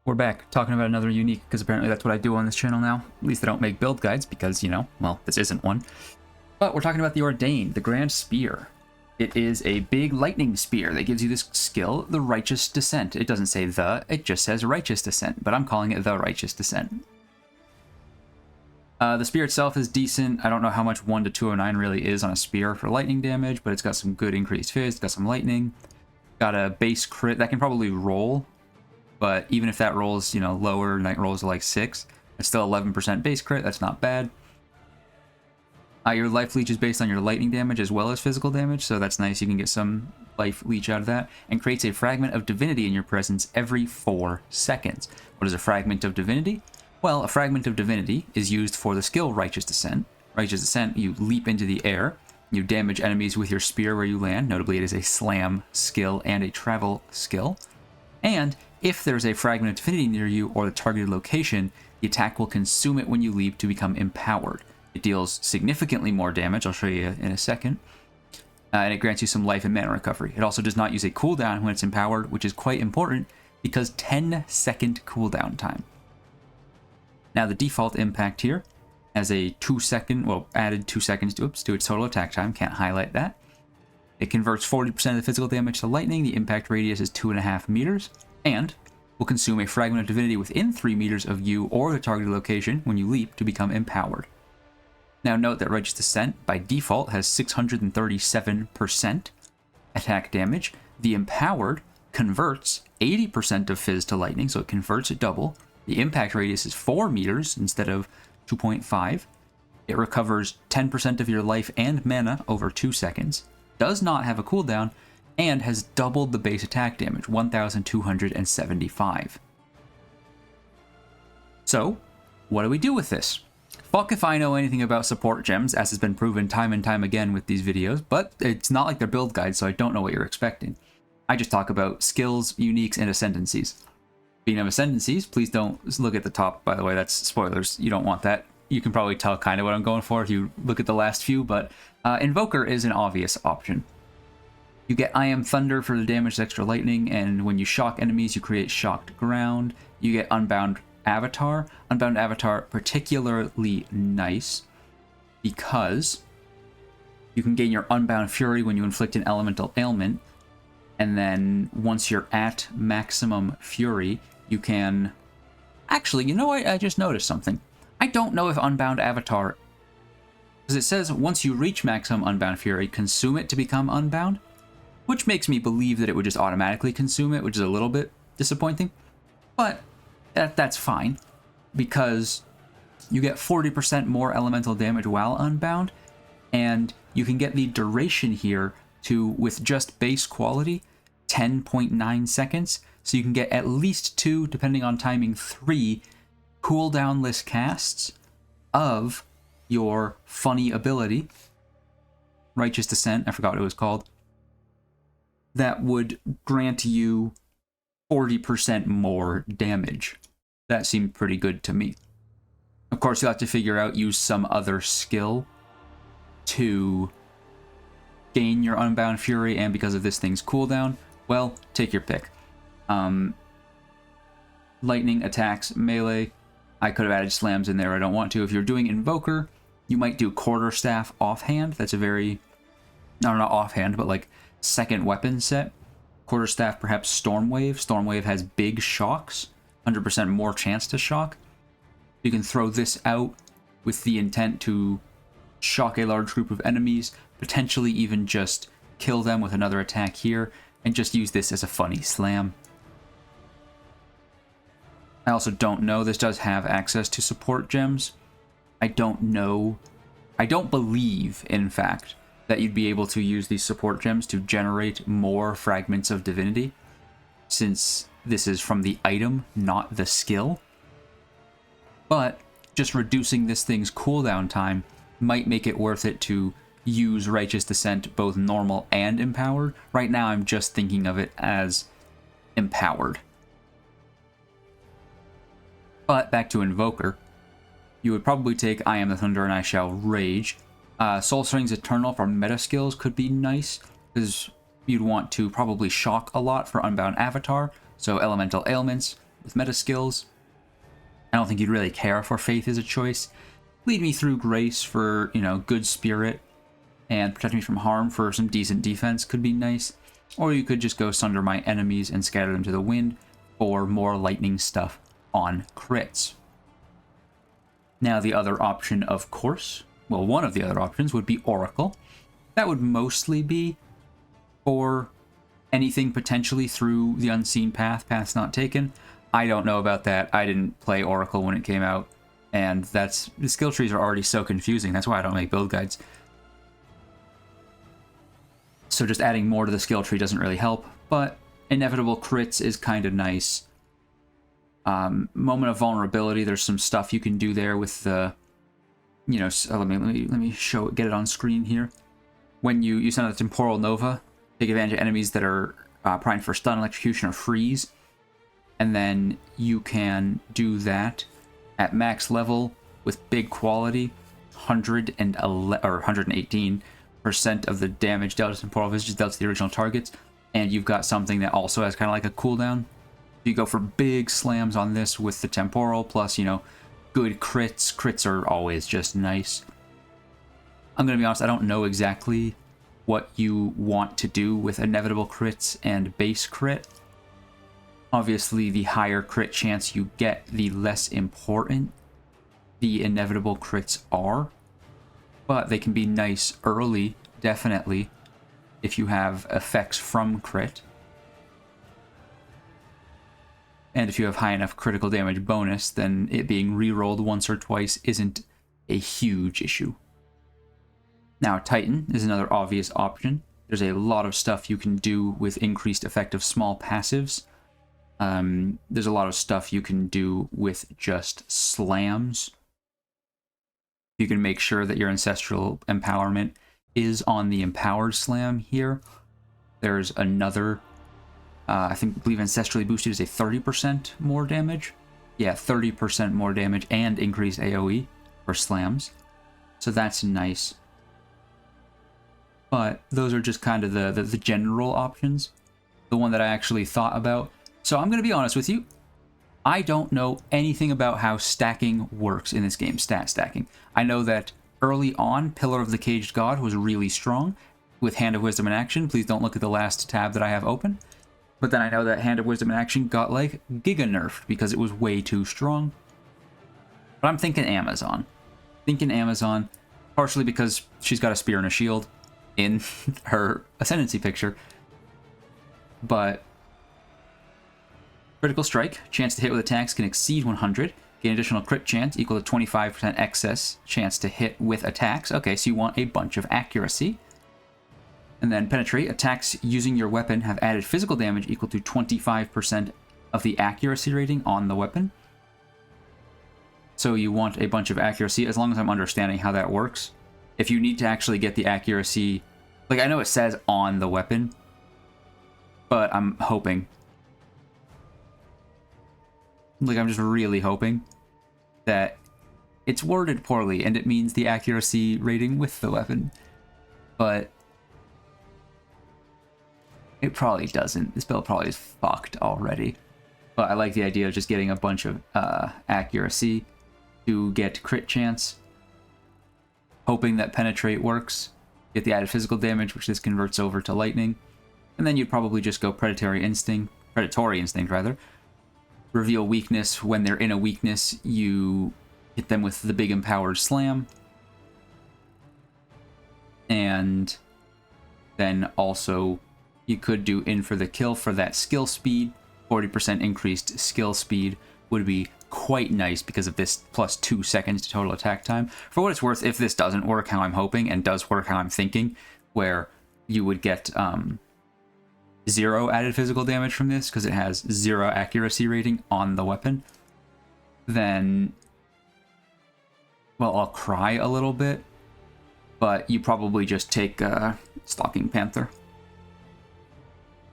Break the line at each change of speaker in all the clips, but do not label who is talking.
We're back talking about another unique, because apparently that's what I do on this channel now. At least I don't make build guides because, you know, well, this isn't one. But we're talking about the Ordained, the Grand Spear. It is a big lightning spear that gives you this skill, the Righteous Descent. It doesn't say the, it just says Righteous Descent, but I'm calling it the Righteous Descent. The spear itself is decent. I don't know how much 1 to 209 really is on a spear for lightning damage, but it's got some good increased fizz, got some lightning. Got a base crit that can probably roll. But even if that rolls, you know, lower, night rolls are like 6, it's still 11% base crit. That's not bad. Your life leech is based on your lightning damage as well as physical damage, so that's nice. You can get some life leech out of that. And creates a fragment of divinity in your presence every 4 seconds. What is a fragment of divinity? Well, a fragment of divinity is used for the skill Righteous Descent. Righteous Descent, you leap into the air. You damage enemies with your spear where you land. Notably, it is a slam skill and a travel skill. And if there's a fragment of divinity near you or the targeted location, the attack will consume it when you leap to become empowered. It deals significantly more damage, I'll show you in a second, and it grants you some life and mana recovery. It also does not use a cooldown when it's empowered, which is quite important because 10-second cooldown time. Now the default impact here has a 2-second, well, added 2 seconds to its total attack time, can't highlight that. It converts 40% of the physical damage to lightning, the impact radius is 2.5 meters, and will consume a fragment of divinity within 3 meters of you or the targeted location when you leap to become empowered. Now note that Righteous Descent by default has 637% attack damage. The empowered converts 80% of fizz to lightning, so it converts it double. The impact radius is 4 meters instead of 2.5. It recovers 10% of your life and mana over 2 seconds. Does not have a cooldown, and has doubled the base attack damage, 1,275. So, what do we do with this? Fuck if I know anything about support gems, as has been proven time and time again with these videos, but it's not like they're build guides, so I don't know what you're expecting. I just talk about skills, uniques, and ascendancies. Speaking of ascendancies, please don't look at the top, by the way, that's spoilers, you don't want that. You can probably tell kind of what I'm going for if you look at the last few, but Invoker is an obvious option. You get I Am Thunder for the damage extra lightning, and when you shock enemies, you create shocked ground. You get Unbound Avatar. Unbound Avatar particularly nice because you can gain your Unbound Fury when you inflict an elemental ailment, and then once you're at maximum Fury, you can... Actually, you know what? I just noticed something. I don't know if Unbound Avatar... Because it says once you reach maximum Unbound Fury, consume it to become unbound. Which makes me believe that it would just automatically consume it, which is a little bit disappointing. But that's fine, because you get 40% more elemental damage while unbound, and you can get the duration here to, with just base quality, 10.9 seconds. So you can get at least 2, depending on timing, 3 cooldownless casts of your funny ability, Righteous Descent, I forgot what it was called, that would grant you 40% more damage. That seemed pretty good to me. Of course, you'll have to figure out, use some other skill to gain your Unbound Fury, and because of this thing's cooldown, well, take your pick. Lightning attacks, melee. I could have added slams in there, I don't want to. If you're doing Invoker, you might do Quarterstaff offhand. That's a very, no, not offhand, but like second weapon set. Quarterstaff, perhaps Stormwave. Stormwave has big shocks, 100% more chance to shock. You can throw this out with the intent to shock a large group of enemies, potentially even just kill them with another attack here, and just use this as a funny slam. I also don't know, this does have access to support gems. I don't know, I don't believe, in fact, that you'd be able to use these support gems to generate more fragments of divinity, since this is from the item, not the skill. But just reducing this thing's cooldown time might make it worth it to use Righteous Descent both normal and empowered. Right now I'm just thinking of it as empowered. But back to Invoker, you would probably take I Am the Thunder and I Shall Rage. Soul Strings Eternal for meta skills could be nice, because you'd want to probably shock a lot for Unbound Avatar, so Elemental Ailments, with meta skills. I don't think you'd really care for Faith as a choice. Lead me through Grace for, you know, good spirit, and Protect Me from Harm for some decent defense could be nice. Or you could just go Sunder my enemies and scatter them to the wind for more lightning stuff on crits. Now the other option, of course, well, one of the other options would be Oracle. That would mostly be for anything potentially through the unseen path, paths not taken. I don't know about that. I didn't play Oracle when it came out, and the skill trees are already so confusing. That's why I don't make build guides. So just adding more to the skill tree doesn't really help, but inevitable crits is kind of nice. Moment of vulnerability, there's some stuff you can do there with the, you know, let me show it, get it on screen here. When you send out a Temporal Nova, take advantage of enemies that are primed for stun, electrocution, or freeze, and then you can do that at max level with big quality, 118% of the damage dealt to temporal visage dealt to the original targets, and you've got something that also has kind of like a cooldown. You go for big slams on this with the temporal, plus, you know, good crits. Crits are always just nice. I'm going to be honest, I don't know exactly what you want to do with inevitable crits and base crit. Obviously, the higher crit chance you get, the less important the inevitable crits are. But they can be nice early, definitely, if you have effects from crit. And if you have high enough critical damage bonus, then it being rerolled once or twice isn't a huge issue. Now, Titan is another obvious option. There's a lot of stuff you can do with increased effect of small passives. There's a lot of stuff you can do with just slams. You can make sure that your ancestral empowerment is on the empowered slam here. There's another, I believe ancestrally boosted is a 30% more damage. Yeah, 30% more damage and increased AoE for slams. So that's nice. But those are just kind of the general options. The one that I actually thought about. So I'm going to be honest with you. I don't know anything about how stacking works in this game, stat stacking. I know that early on, Pillar of the Caged God was really strong with Hand of Wisdom in action. Please don't look at the last tab that I have open. But then I know that Hand of Wisdom in action got like giga nerfed because it was way too strong. But I'm thinking Amazon. Partially because she's got a spear and a shield in her ascendancy picture. But critical strike, chance to hit with attacks can exceed 100. Gain additional crit chance equal to 25% excess chance to hit with attacks. Okay, so you want a bunch of accuracy. And then penetrate, attacks using your weapon have added physical damage equal to 25% of the accuracy rating on the weapon. So you want a bunch of accuracy, as long as I'm understanding how that works. If you need to actually get the accuracy, like I know it says on the weapon, but I'm hoping. Like I'm just really hoping that it's worded poorly and it means the accuracy rating with the weapon. But it probably doesn't. This build probably is fucked already. But I like the idea of just getting a bunch of accuracy to get crit chance. Hoping that penetrate works. Get the added physical damage, which this converts over to lightning. And then you'd probably just go predatory instinct rather. Reveal weakness. When they're in a weakness, you hit them with the big empowered slam. And then also you could do in for the kill for that skill speed. 40% increased skill speed would be quite nice because of this plus 2 seconds to total attack time. For what it's worth, if this doesn't work how I'm hoping and does work how I'm thinking, where you would get 0 added physical damage from this because it has 0 accuracy rating on the weapon, then, well, I'll cry a little bit, but you probably just take Stalking Panther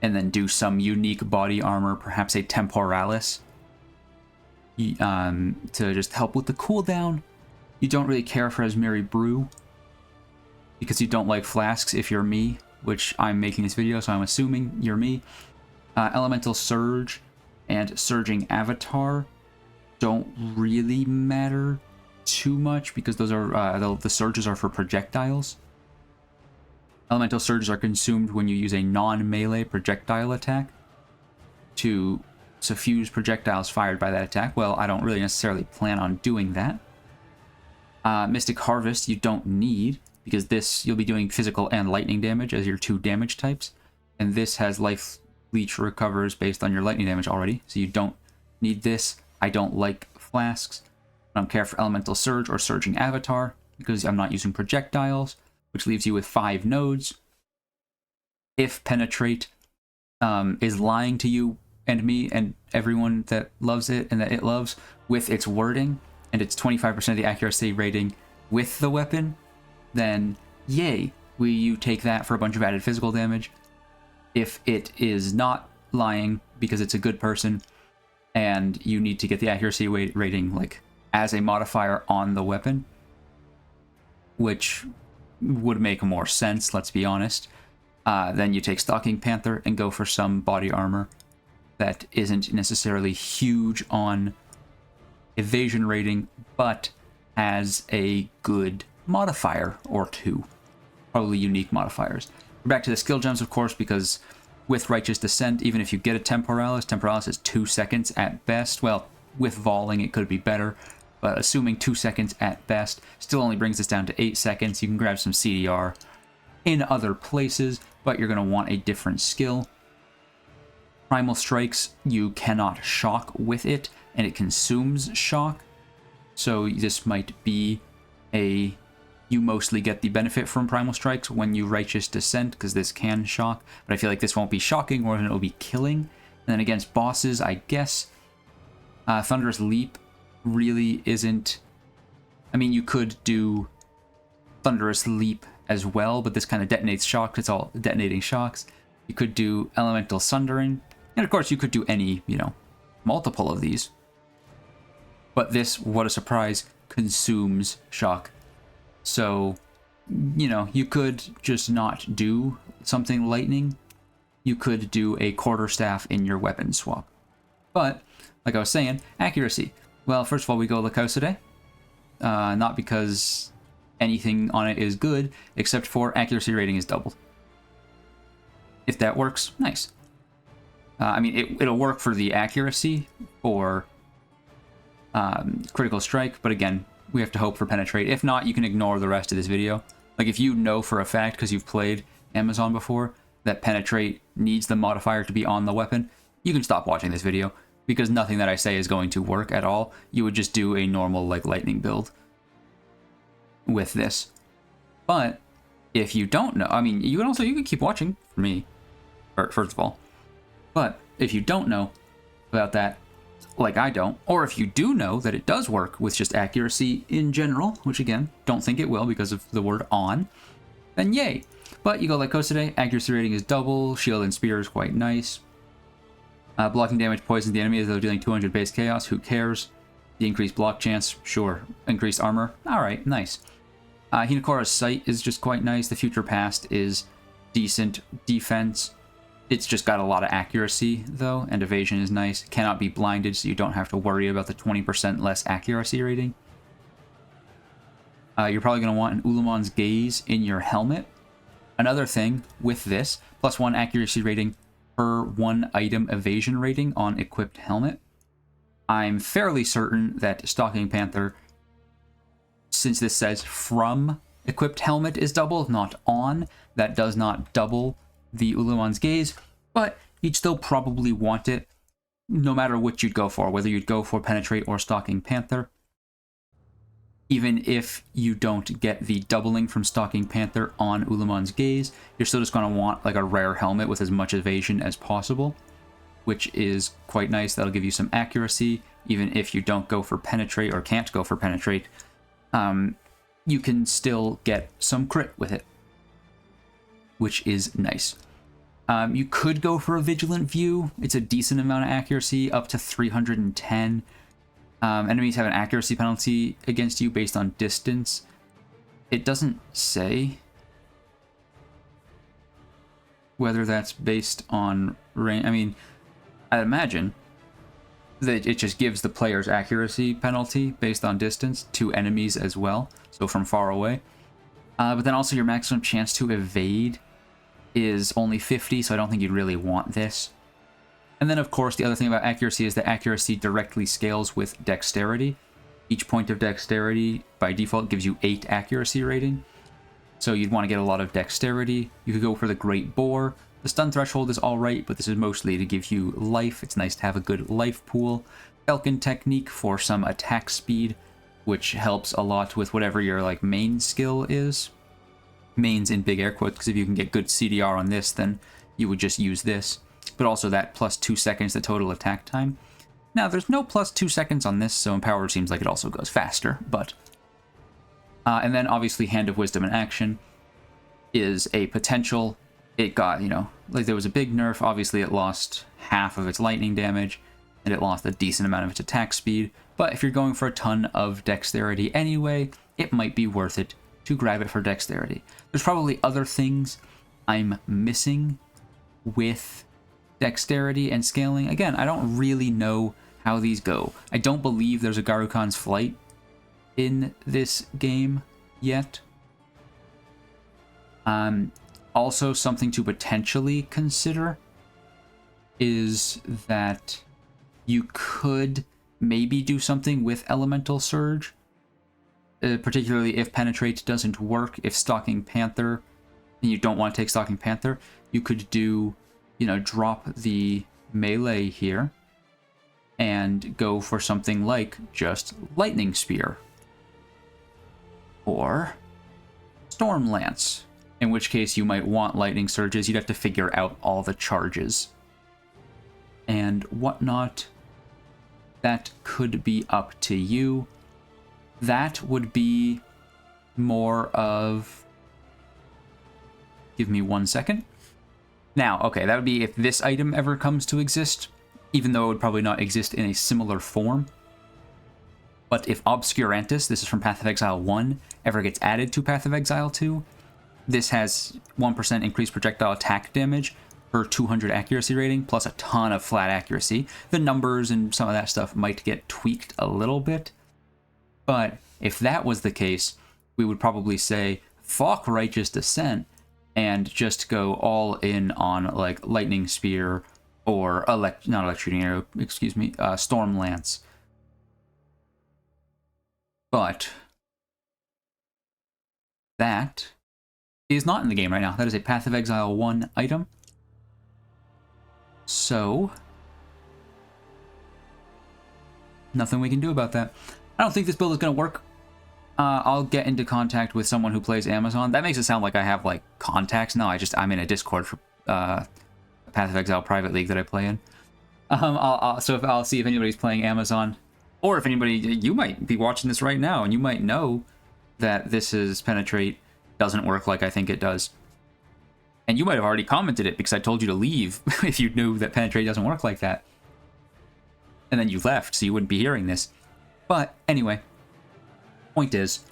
and then do some unique body armor, perhaps a Temporalis, to just help with the cooldown. You don't really care for Asmeri Brew because you don't like flasks if you're me, which I'm making this video, so I'm assuming you're me. Elemental Surge and Surging Avatar don't really matter too much because those are the surges are for projectiles. Elemental surges are consumed when you use a non-melee projectile attack to suffuse projectiles fired by that attack. Well, I don't really necessarily plan on doing that. Mystic Harvest you don't need, because this you'll be doing physical and lightning damage as your 2 damage types, and this has Life Leech recovers based on your lightning damage already, so you don't need this. I don't like flasks. I don't care for Elemental Surge or Surging Avatar, because I'm not using projectiles, which leaves you with 5 nodes. If Penetrate is lying to you and me and everyone that loves it and that it loves with its wording, and it's 25% of the accuracy rating with the weapon, then yay, you take that for a bunch of added physical damage. If it is not lying because it's a good person and you need to get the accuracy rating like as a modifier on the weapon, which would make more sense, let's be honest, then you take Stalking Panther and go for some body armor that isn't necessarily huge on evasion rating, but has a good modifier or 2. Probably unique modifiers. We're back to the skill gems, of course, because with Righteous Descent, even if you get a Temporalis is 2 seconds at best. Well, with Voling it could be better, but assuming 2 seconds at best, still only brings us down to 8 seconds. You can grab some CDR in other places, but you're going to want a different skill. Primal Strikes, you cannot shock with it, and it consumes shock. So this might be you mostly get the benefit from Primal Strikes when you Righteous Descent, because this can shock, but I feel like this won't be shocking, or it will be killing. And then against bosses, I guess, Thunderous Leap really isn't... I mean, you could do Thunderous Leap as well, but this kind of detonates shocks. It's all detonating shocks. You could do Elemental Sundering, and of course you could do any, multiple of these. But this, what a surprise, consumes shock. So, you could just not do something lightning. You could do a quarterstaff in your weapon swap. But, like I was saying, accuracy. Well, first of all, we go Lacauside. Not because anything on it is good, except for accuracy rating is doubled. If that works, nice. I mean, it'll work for the accuracy for critical strike, but again, we have to hope for Penetrate. If not, you can ignore the rest of this video. Like, if you know for a fact, because you've played Amazon before, that Penetrate needs the modifier to be on the weapon, you can stop watching this video, because nothing that I say is going to work at all. You would just do a normal, lightning build with this. But if you don't know, I mean, you can keep watching for me, first of all. But if you don't know about that, like I don't, or if you do know that it does work with just accuracy in general, which again, don't think it will because of the word on, then yay. But you go Lacauside, accuracy rating is double, shield and spear is quite nice. Blocking damage poisons the enemy as though dealing 200 base chaos, who cares? The increased block chance, sure. Increased armor, alright, nice. Hinakora's Sight is just quite nice. The Future Past is decent defense. It's just got a lot of accuracy, though, and evasion is nice. Cannot be blinded, so you don't have to worry about the 20% less accuracy rating. You're probably going to want an Ulamon's Gaze in your helmet. Another thing with this, +1 accuracy rating per 1 item evasion rating on equipped helmet. I'm fairly certain that Stalking Panther, since this says from equipped helmet is double, not on, that does not double the Ulamon's Gaze, but you'd still probably want it no matter what you'd go for, whether you'd go for Penetrate or Stalking Panther. Even if you don't get the doubling from Stalking Panther on Ulamon's Gaze, you're still just going to want like a rare helmet with as much evasion as possible, which is quite nice. That'll give you some accuracy, even if you don't go for Penetrate or can't go for Penetrate. You can still get some crit with it, which is nice. You could go for a Vigilant View. It's a decent amount of accuracy, up to 310. Enemies have an accuracy penalty against you based on distance. It doesn't say whether that's based on range. I mean, I'd imagine it just gives the player's accuracy penalty based on distance to enemies as well, so from far away. But then also your maximum chance to evade is only 50, so I don't think you'd really want this. And then, of course, the other thing about accuracy is that accuracy directly scales with dexterity. Each point of dexterity, by default, gives you 8 accuracy rating. So you'd want to get a lot of dexterity. You could go for the Great Boar. The stun threshold is alright, but this is mostly to give you life. It's nice to have a good life pool. Falcon Technique for some attack speed, which helps a lot with whatever your like main skill is. Mains in big air quotes, because if you can get good CDR on this, then you would just use this. But also that plus 2 seconds the total attack time. Now, there's no plus 2 seconds on this, so Empower seems like it also goes faster, but... and then, obviously, Hand of Wisdom in action is a potential. It got, you know, like there was a big nerf. Obviously, it lost half of its lightning damage, and it lost a decent amount of its attack speed. But if you're going for a ton of dexterity anyway, it might be worth it to grab it for dexterity. There's probably other things I'm missing with dexterity and scaling. Again, I don't really know how these go. I don't believe there's a Garukan's Flight in this game yet. Also, something to potentially consider is that you could maybe do something with Elemental Surge, particularly if Penetrate doesn't work. If Stalking Panther, and you don't want to take Stalking Panther, you could do, you know, drop the melee here and go for something like just Lightning Spear or Storm Lance, in which case you might want Lightning Surges. You'd have to figure out all the charges and whatnot. That could be up to you. That would be more of... Give me 1 second. Now, okay, that would be if this item ever comes to exist, even though it would probably not exist in a similar form. But if Obscurantis, this is from Path of Exile 1, ever gets added to Path of Exile 2, this has 1% increased projectile attack damage per 200 accuracy rating, plus a ton of flat accuracy. The numbers and some of that stuff might get tweaked a little bit, but if that was the case, we would probably say, fuck Righteous Descent, and just go all in on like Lightning Spear or not Electrocuting Arrow, excuse me, Storm Lance. But that is not in the game right now. That is a Path of Exile 1 item. So nothing we can do about that. I don't think this build is going to work. I'll get into contact with someone who plays Amazon. That makes it sound like I have like contacts. No, I'm in a Discord for Path of Exile private league that I play in. I'll see if anybody's playing Amazon, or if anybody, you might be watching this right now and you might know that this is Penetrate doesn't work like I think it does. And you might have already commented it because I told you to leave if you knew that Penetrate doesn't work like that. And then you left, so you wouldn't be hearing this. But anyway, point is,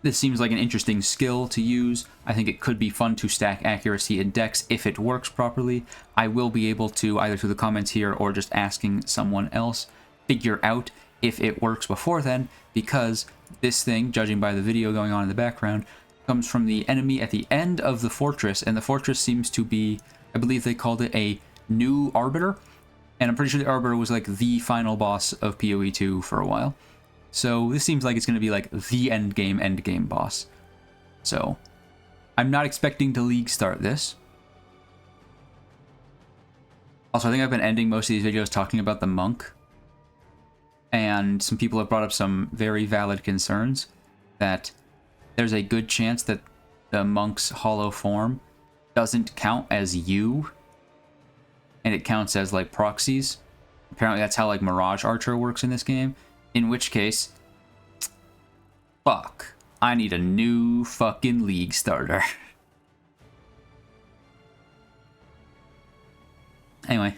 this seems like an interesting skill to use. I think it could be fun to stack accuracy and dex if it works properly. I will be able to, either through the comments here or just asking someone else, figure out if it works before then, because this thing, judging by the video going on in the background, comes from the enemy at the end of the fortress, and the fortress seems to be, I believe they called it a new Arbiter, and I'm pretty sure the Arbiter was like the final boss of PoE 2 for a while. So this seems like it's going to be like the end game boss. So I'm not expecting to league start this. Also, I think I've been ending most of these videos talking about the monk, and some people have brought up some very valid concerns that there's a good chance that the monk's hollow form doesn't count as you, and it counts as like proxies. Apparently that's how like Mirage Archer works in this game, in which case, fuck, I need a new fucking league starter. Anyway,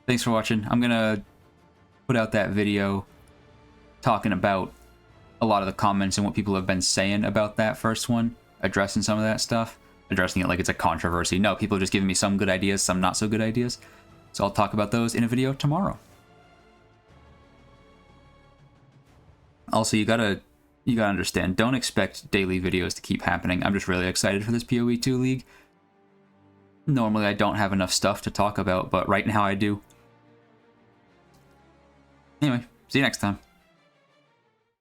thanks for watching. I'm gonna put out that video talking about a lot of the comments and what people have been saying about that first one, addressing some of that stuff, addressing it like it's a controversy. No, people are just giving me some good ideas, some not so good ideas. So I'll talk about those in a video tomorrow. Also, you gotta understand, don't expect daily videos to keep happening. I'm just really excited for this PoE2 League. Normally I don't have enough stuff to talk about, but right now I do. Anyway, see you next time.